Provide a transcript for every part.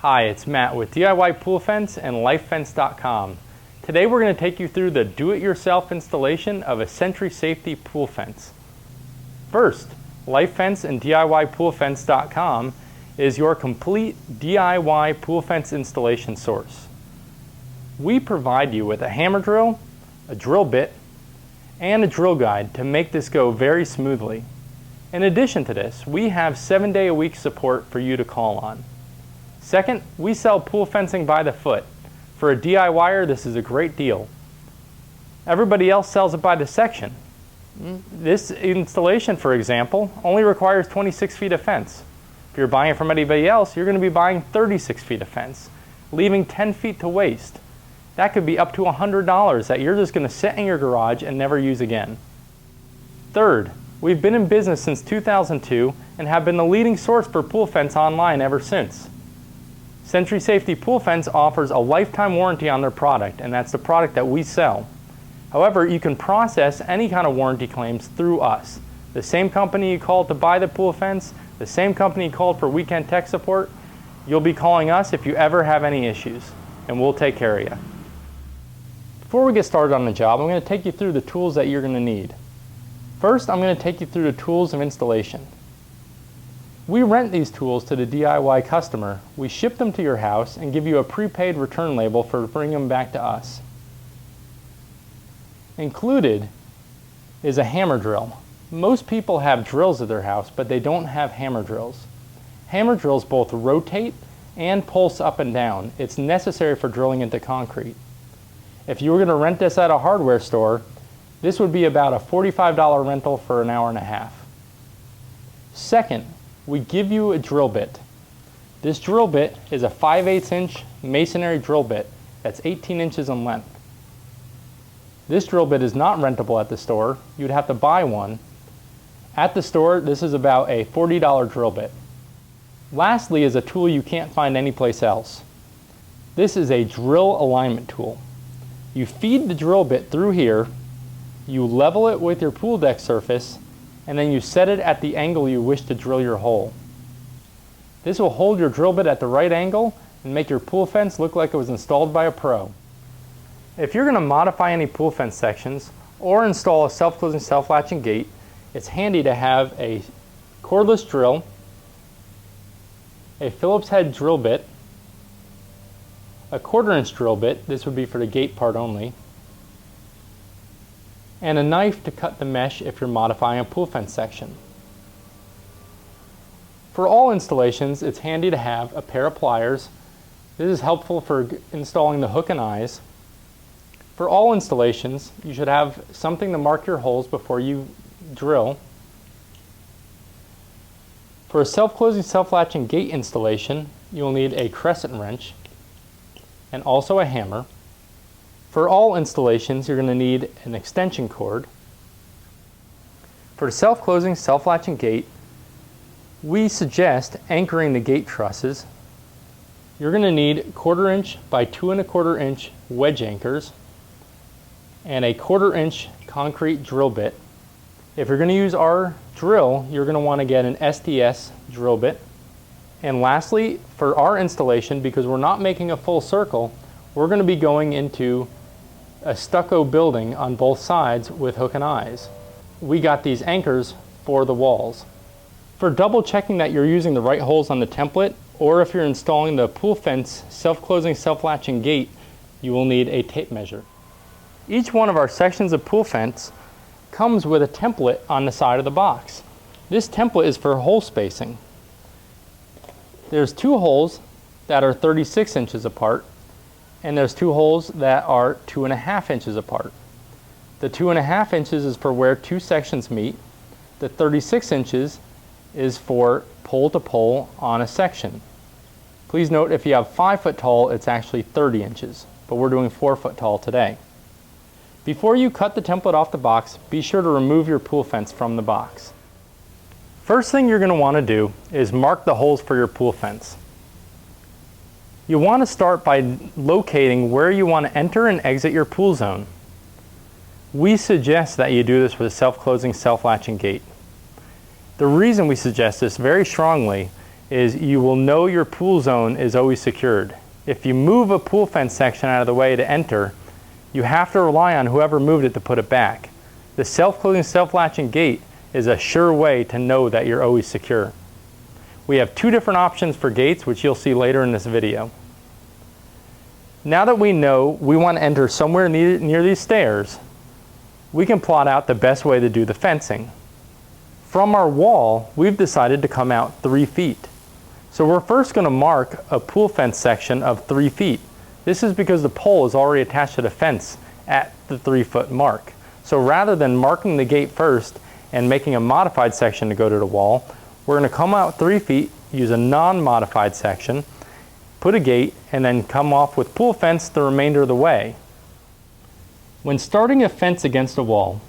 Hi, it's Matt with DIY Pool Fence and LifeFence.com. Today we're going to take you through the do-it-yourself installation of a Sentry Safety pool fence. First, LifeFence and DIYPoolFence.com is your complete DIY pool fence installation source. We provide you with a hammer drill, a drill bit, and a drill guide to make this go very smoothly. In addition to this, we have 7-day-a-week support for you to call on. Second, we sell pool fencing by the foot. For a DIYer, this is a great deal. Everybody else sells it by the section. This installation, for example, only requires 26 feet of fence. If you're buying it from anybody else, you're going to be buying 36 feet of fence, leaving 10 feet to waste. That could be up to $100 that you're just going to sit in your garage and never use again. Third, we've been in business since 2002 and have been the leading source for pool fence online ever since. Sentry Safety Pool Fence offers a lifetime warranty on their product, and that's the product that we sell. However, you can process any kind of warranty claims through us. The same company you called to buy the pool fence, the same company you called for weekend tech support, you'll be calling us if you ever have any issues, and we'll take care of you. Before we get started on the job, I'm going to take you through the tools that you're going to need. First, I'm going to take you through the tools of installation. We rent these tools to the DIY customer. We ship them to your house and give you a prepaid return label for bringing them back to us. Included is a hammer drill. Most people have drills at their house, but they don't have hammer drills. Hammer drills both rotate and pulse up and down. It's necessary for drilling into concrete. If you were going to rent this at a hardware store, this would be about a $45 rental for an hour and a half. Second, we give you a drill bit. This drill bit is a 5/8 inch masonry drill bit that's 18 inches in length. This drill bit is not rentable at the store. You'd have to buy one. At the store, this is about a $40 drill bit. Lastly is a tool you can't find anyplace else. This is a drill alignment tool. You feed the drill bit through here, you level it with your pool deck surface, and then you set it at the angle you wish to drill your hole. This will hold your drill bit at the right angle and make your pool fence look like it was installed by a pro. If you're going to modify any pool fence sections or install a self-closing self-latching gate, it's handy to have a cordless drill, a Phillips head drill bit, a 1/4 inch drill bit, this would be for the gate part only, and a knife to cut the mesh if you're modifying a pool fence section. For all installations, it's handy to have a pair of pliers. This is helpful for installing the hook and eyes. For all installations, you should have something to mark your holes before you drill. For a self-closing self-latching gate installation, you'll need a crescent wrench and also a hammer. For all installations, you're going to need an extension cord. For the self-closing, self-latching gate, we suggest anchoring the gate trusses. You're going to need 1/4 inch by 2 1/4 inch wedge anchors and a 1/4 inch concrete drill bit. If you're going to use our drill, you're going to want to get an SDS drill bit. And lastly, for our installation, because we're not making a full circle, we're going to be going into a stucco building on both sides with hook and eyes. We got these anchors for the walls. For double checking that you're using the right holes on the template, or if you're installing the pool fence self-closing self-latching gate, you will need a tape measure. Each one of our sections of pool fence comes with a template on the side of the box. This template is for hole spacing. There's 2 holes that are 36 inches apart, and there's 2 holes that are 2.5 inches apart. The 2.5 inches is for where 2 sections meet. The 36 inches is for pole to pole on a section. Please note if you have 5 foot tall, it's actually 30 inches, but we're doing 4 foot tall today. Before you cut the template off the box, be sure to remove your pool fence from the box. First thing you're going to want to do is mark the holes for your pool fence. You want to start by locating where you want to enter and exit your pool zone. We suggest that you do this with a self-closing self-latching gate. The reason we suggest this very strongly is you will know your pool zone is always secured. If you move a pool fence section out of the way to enter, you have to rely on whoever moved it to put it back. The self-closing, self-latching gate is a sure way to know that you're always secure. We have two different options for gates, which you'll see later in this video. Now that we know we want to enter somewhere near these stairs, we can plot out the best way to do the fencing. From our wall, we've decided to come out 3 feet. So we're first going to mark a pool fence section of 3 feet. This is because the pole is already attached to the fence at the 3-foot mark. So rather than marking the gate first and making a modified section to go to the wall, we're going to come out 3 feet, use a non-modified section, put a gate, and then come off with pool fence the remainder of the way. When starting a fence against a wall,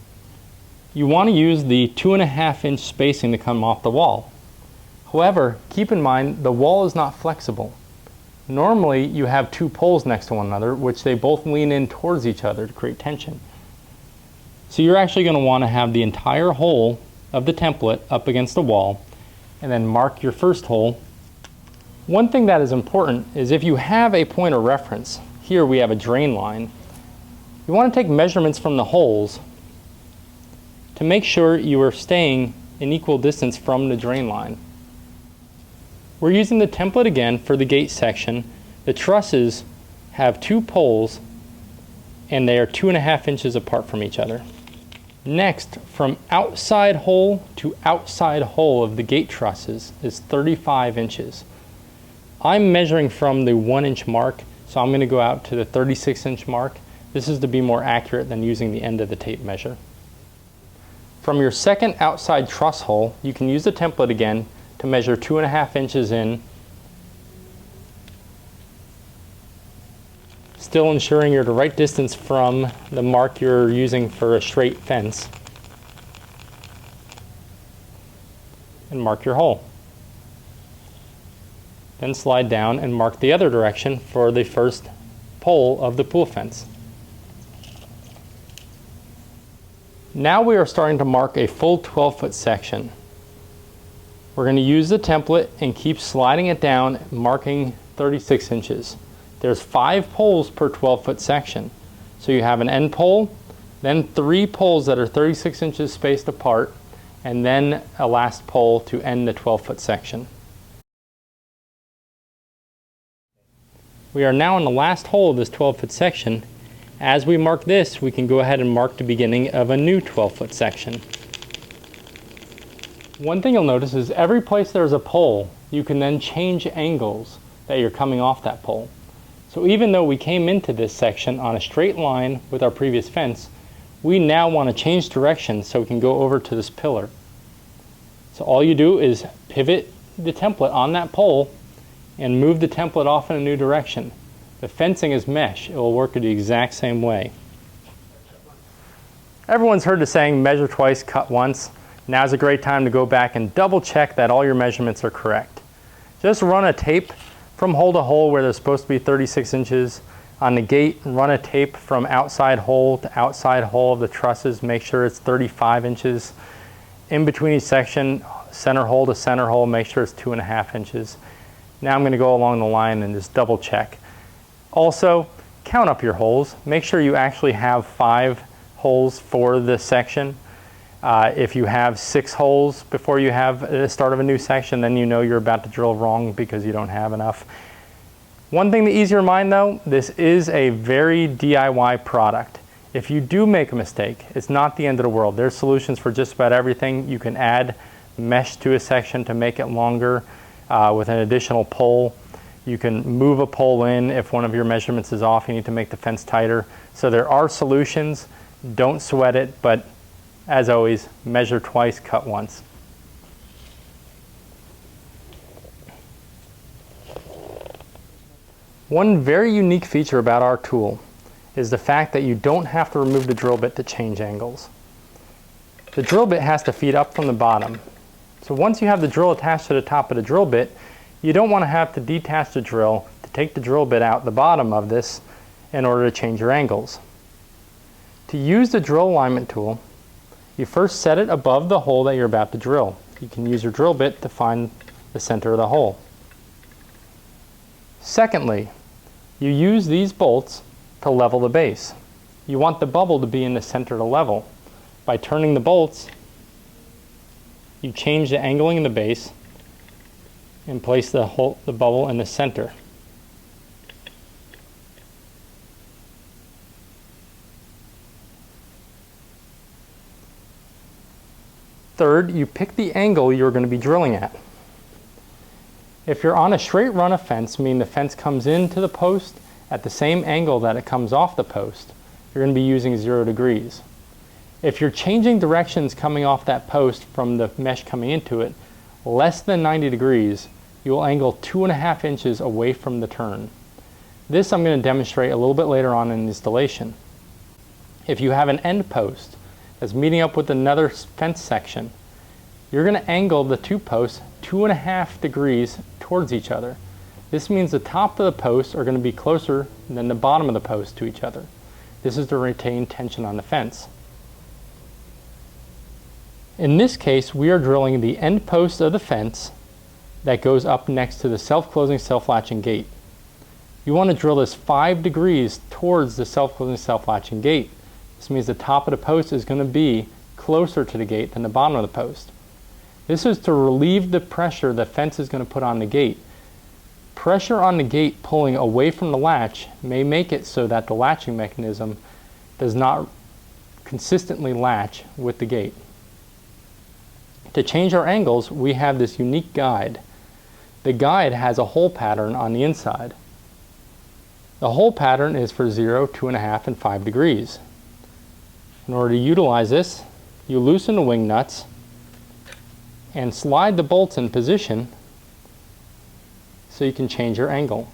you want to use the 2.5-inch spacing to come off the wall. However, keep in mind the wall is not flexible. Normally you have 2 poles next to one another, which they both lean in towards each other to create tension. So you're actually going to want to have the entire hole of the template up against the wall and then mark your first hole. One thing that is important is if you have a point of reference, here we have a drain line, you want to take measurements from the holes to make sure you are staying in equal distance from the drain line. We're using the template again for the gate section. The trusses have 2 poles and they are 2.5 inches apart from each other. Next, from outside hole to outside hole of the gate trusses is 35 inches. I'm measuring from the 1-inch mark, so I'm going to go out to the 36-inch mark. This is to be more accurate than using the end of the tape measure. From your second outside truss hole, you can use the template again to measure 2.5 inches in, still ensuring you're the right distance from the mark you're using for a straight fence, and mark your hole. Then slide down and mark the other direction for the first pole of the pool fence. Now we are starting to mark a full 12-foot section. We're going to use the template and keep sliding it down, marking 36 inches. There's 5 poles per 12-foot section. So you have an end pole, then 3 poles that are 36 inches spaced apart, and then a last pole to end the 12-foot section. We are now in the last hole of this 12-foot section. As we mark this, we can go ahead and mark the beginning of a new 12-foot section. One thing you'll notice is every place there's a pole, you can then change angles that you're coming off that pole. So even though we came into this section on a straight line with our previous fence, we now want to change direction so we can go over to this pillar. So all you do is pivot the template on that pole and move the template off in a new direction. The fencing is mesh. It will work the exact same way. Everyone's heard the saying, measure twice, cut once. Now's a great time to go back and double check that all your measurements are correct. Just run a tape from hole to hole where there's supposed to be 36 inches. On the gate, run a tape from outside hole to outside hole of the trusses. Make sure it's 35 inches. In between each section, center hole to center hole, make sure it's 2.5 inches. Now I'm going to go along the line and just double check. Also, count up your holes. Make sure you actually have 5 holes for the section. If you have 6 holes before you have the start of a new section, then you know you're about to drill wrong because you don't have enough. One thing to ease your mind though, this is a very DIY product. If you do make a mistake, it's not the end of the world. There's solutions for just about everything. You can add mesh to a section to make it longer with an additional pole. You can move a pole in if one of your measurements is off. You need to make the fence tighter. So there are solutions. Don't sweat it, but as always, measure twice, cut once. One very unique feature about our tool is the fact that you don't have to remove the drill bit to change angles. The drill bit has to feed up from the bottom. So once you have the drill attached to the top of the drill bit, you don't want to have to detach the drill to take the drill bit out the bottom of this in order to change your angles. To use the drill alignment tool, you first set it above the hole that you're about to drill. You can use your drill bit to find the center of the hole. Secondly, you use these bolts to level the base. You want the bubble to be in the center of the level. By turning the bolts, you change the angling of the base and place the bubble in the center. Third, you pick the angle you're going to be drilling at. If you're on a straight run of fence, meaning the fence comes into the post at the same angle that it comes off the post, you're going to be using 0 degrees. If you're changing directions coming off that post from the mesh coming into it, less than 90 degrees, you will angle 2.5 inches away from the turn. This I'm going to demonstrate a little bit later on in installation. If you have an end post that's meeting up with another fence section, you're going to angle the two posts 2.5 degrees towards each other. This means the top of the posts are going to be closer than the bottom of the post to each other. This is to retain tension on the fence. In this case, we are drilling the end post of the fence that goes up next to the self-closing, self-latching gate. You want to drill this 5 degrees towards the self-closing, self-latching gate. This means the top of the post is going to be closer to the gate than the bottom of the post. This is to relieve the pressure the fence is going to put on the gate. Pressure on the gate pulling away from the latch may make it so that the latching mechanism does not consistently latch with the gate. To change our angles, we have this unique guide. The guide has a hole pattern on the inside. The hole pattern is for 0, 2.5, and 5 degrees. In order to utilize this, you loosen the wing nuts and slide the bolts in position so you can change your angle.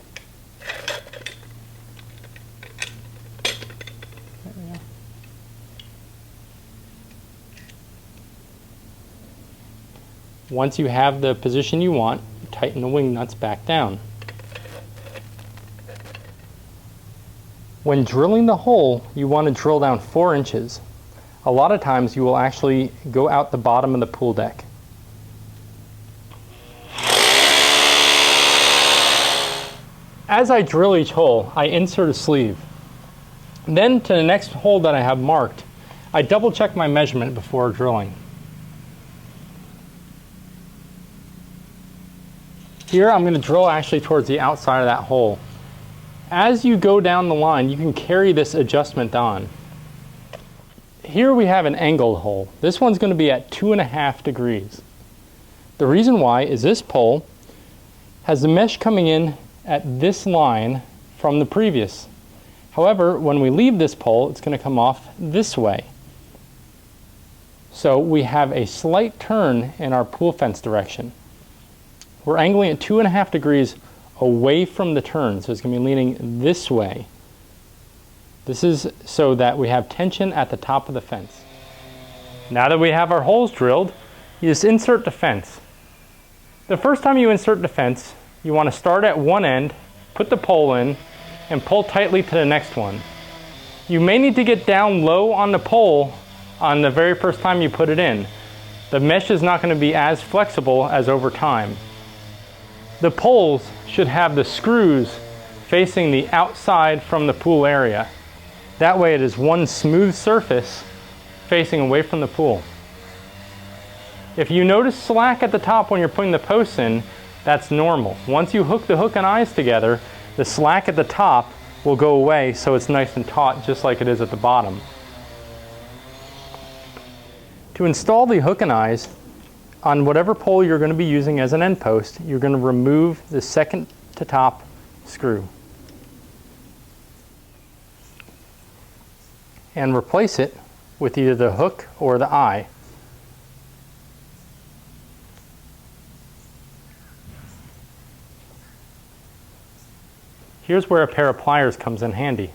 Once you have the position you want, tighten the wing nuts back down. When drilling the hole, you want to drill down 4 inches. A lot of times you will actually go out the bottom of the pool deck. As I drill each hole, I insert a sleeve. Then to the next hole that I have marked, I double check my measurement before drilling. Here I'm going to drill actually towards the outside of that hole. As you go down the line, you can carry this adjustment on. Here we have an angled hole. This one's going to be at 2.5 degrees. The reason why is this pole has the mesh coming in at this line from the previous. However, when we leave this pole, it's going to come off this way. So we have a slight turn in our pool fence direction. We're angling at 2.5 degrees away from the turn, so it's going to be leaning this way. This is so that we have tension at the top of the fence. Now that we have our holes drilled, you just insert the fence. The first time you insert the fence, you want to start at one end, put the pole in, and pull tightly to the next one. You may need to get down low on the pole on the very first time you put it in. The mesh is not going to be as flexible as over time. The poles should have the screws facing the outside from the pool area. That way it is one smooth surface facing away from the pool. If you notice slack at the top when you're putting the posts in, that's normal. Once you hook the hook and eyes together, the slack at the top will go away so it's nice and taut just like it is at the bottom. To install the hook and eyes, on whatever pole you're going to be using as an end post, you're going to remove the second to top screw and replace it with either the hook or the eye. Here's where a pair of pliers comes in handy.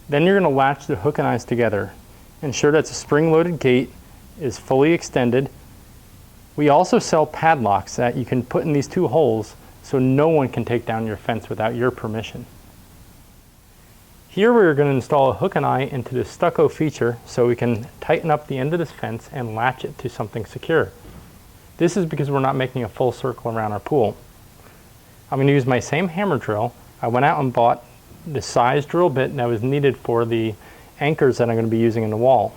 Then you're going to latch the hook and eyes together. Ensure that the spring-loaded gate is fully extended. We also sell padlocks that you can put in these two holes so no one can take down your fence without your permission. Here we're going to install a hook and eye into the stucco feature so we can tighten up the end of this fence and latch it to something secure. This is because we're not making a full circle around our pool. I'm going to use my same hammer drill. I went out and bought the size drill bit that was needed for the anchors that I'm going to be using in the wall.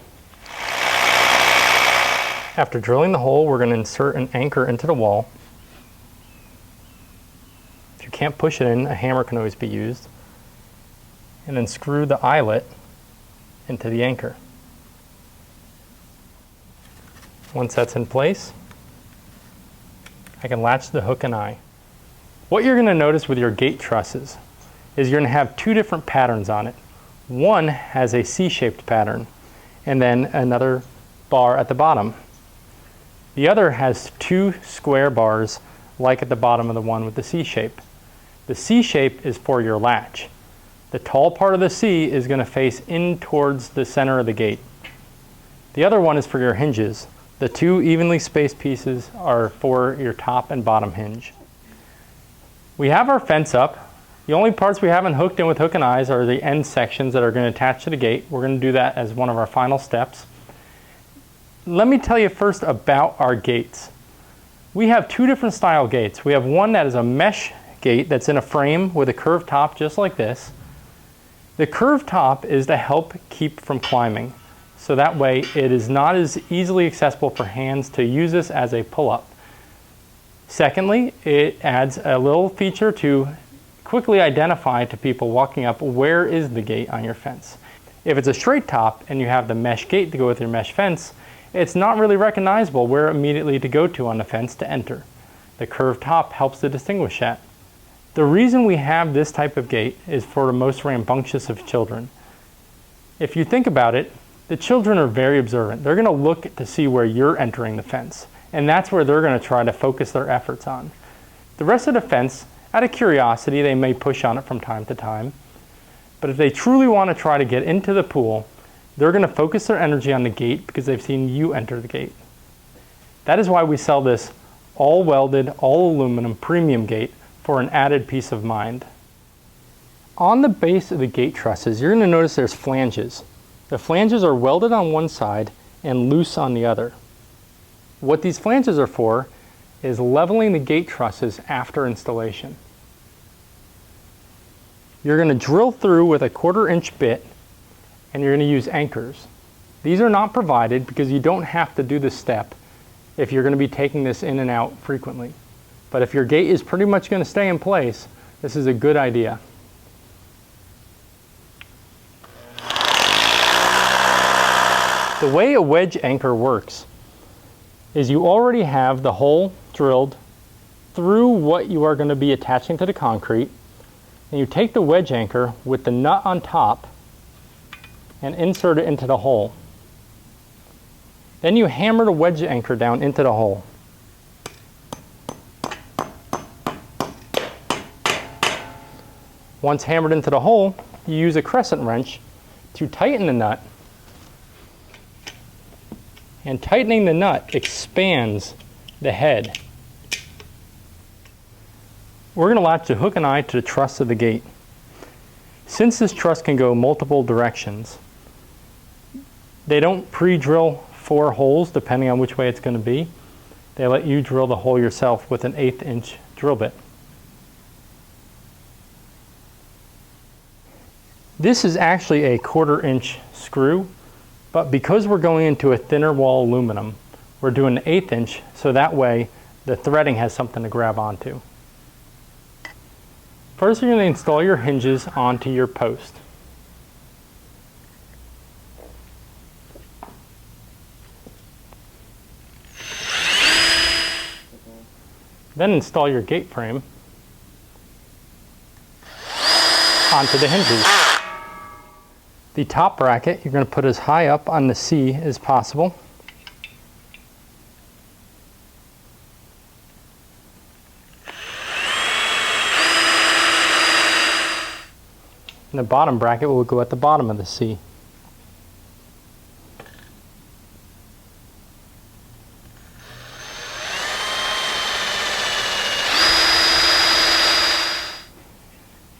After drilling the hole, we're going to insert an anchor into the wall. If you can't push it in, a hammer can always be used. And then screw the eyelet into the anchor. Once that's in place, I can latch the hook and eye. What you're going to notice with your gate trusses is you're going to have two different patterns on it. One has a C-shaped pattern and then another bar at the bottom. The other has two square bars like at the bottom of the one with the C shape. The C shape is for your latch. The tall part of the C is going to face in towards the center of the gate. The other one is for your hinges. The two evenly spaced pieces are for your top and bottom hinge. We have our fence up. The only parts we haven't hooked in with hook and eyes are the end sections that are going to attach to the gate. We're going to do that as one of our final steps. Let me tell you first about our gates. We have two different style gates. We have one that is a mesh gate that's in a frame with a curved top just like this. The curved top is to help keep from climbing. So that way it is not as easily accessible for hands to use this as a pull-up. Secondly, it adds a little feature to quickly identify to people walking up where is the gate on your fence. If it's a straight top and you have the mesh gate to go with your mesh fence, it's not really recognizable where immediately to go to on the fence to enter. The curved top helps to distinguish that. The reason we have this type of gate is for the most rambunctious of children. If you think about it, the children are very observant. They're going to look to see where you're entering the fence, and that's where they're going to try to focus their efforts on. The rest of the fence, out of curiosity, they may push on it from time to time, but if they truly want to try to get into the pool, they're going to focus their energy on the gate because they've seen you enter the gate. That is why we sell this all welded, all aluminum premium gate for an added peace of mind. On the base of the gate trusses, you're going to notice there's flanges. The flanges are welded on one side and loose on the other. What these flanges are for is leveling the gate trusses after installation. You're going to drill through with a 1/4 inch bit and you're going to use anchors. These are not provided because you don't have to do this step if you're going to be taking this in and out frequently. But if your gate is pretty much going to stay in place, this is a good idea. The way a wedge anchor works is you already have the hole drilled through what you are going to be attaching to the concrete, and you take the wedge anchor with the nut on top and insert it into the hole. Then you hammer the wedge anchor down into the hole. Once hammered into the hole, you use a crescent wrench to tighten the nut, and tightening the nut expands the head. We're going to latch the hook and eye to the truss of the gate. Since this truss can go multiple directions, they don't pre-drill 4 holes depending on which way it's going to be. They let you drill the hole yourself with an 1/8 inch drill bit. This is actually a 1/4 inch screw, but because we're going into a thinner wall aluminum, we're doing an 1/8 inch so that way the threading has something to grab onto. First, you're going to install your hinges onto your post. Then install your gate frame onto the hinges. The top bracket you're going to put as high up on the C as possible. And the bottom bracket will go at the bottom of the C.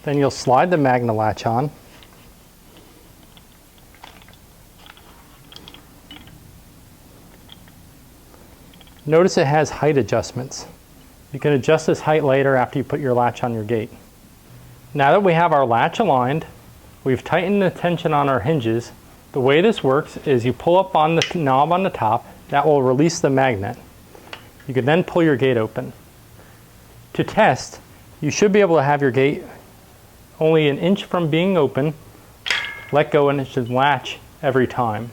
Then you'll slide the Magna latch on. Notice it has height adjustments. You can adjust this height later after you put your latch on your gate. Now that we have our latch aligned, we've tightened the tension on our hinges. The way this works is you pull up on the knob on the top, that will release the magnet. You can then pull your gate open. To test, you should be able to have your gate only an inch from being open, let go, and it should latch every time.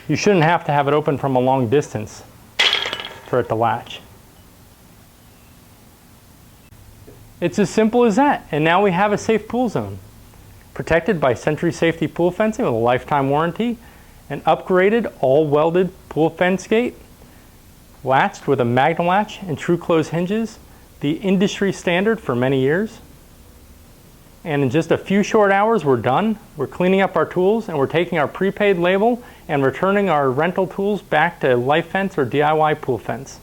You shouldn't have to have it open from a long distance for it to latch. It's as simple as that, and now we have a safe pool zone. Protected by Century Safety pool fencing with a lifetime warranty, an upgraded all welded pool fence gate, latched with a Magnum latch and true close hinges, the industry standard for many years. And in just a few short hours, we're done. We're cleaning up our tools and we're taking our prepaid label and returning our rental tools back to Life Fence or DIY Pool Fence.